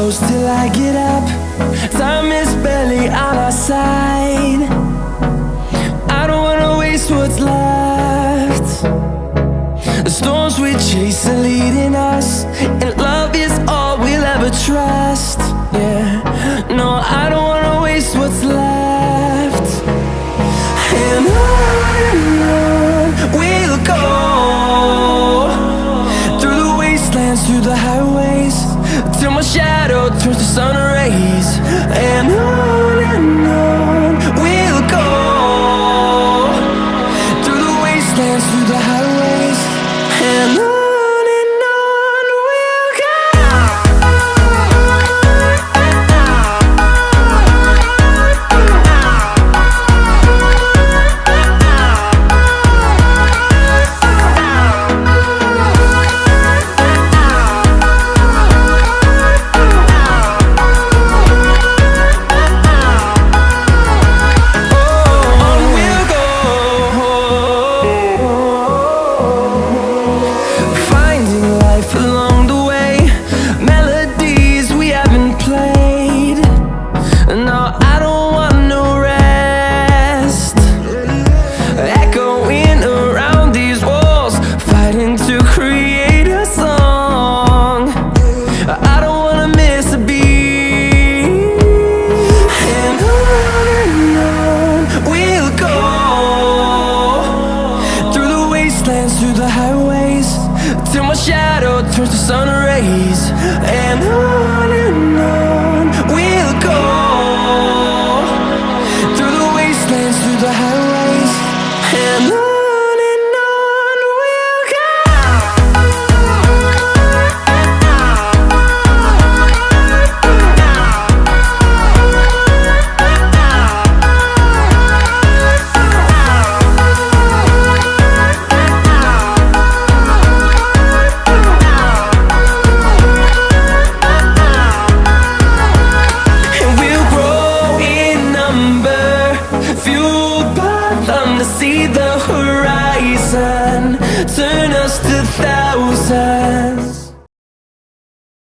close till I get up. Time is barely on our side. I don't wanna waste what's left. The storms we chase are leading us, and love is all we'll ever trust. Yeah, no, I don't wanna waste what's left. And on we'll go, through the wastelands, through the highways, till my shadow turns to sun rays. And on we'll go, through the wastelands, through the highways, and on we'll go. Along the way, melodies we haven't played. No, I don't want no rest. Echoing around these walls, fighting to create a song. I don't wanna miss a beat. And on we'll go, through the wastelands, through the highways, till my shadow turns to sun rays. And on we'll go, through the wastelands, through the highways, and on we'll go. Fueled by them to see the horizon, turn us to thousands.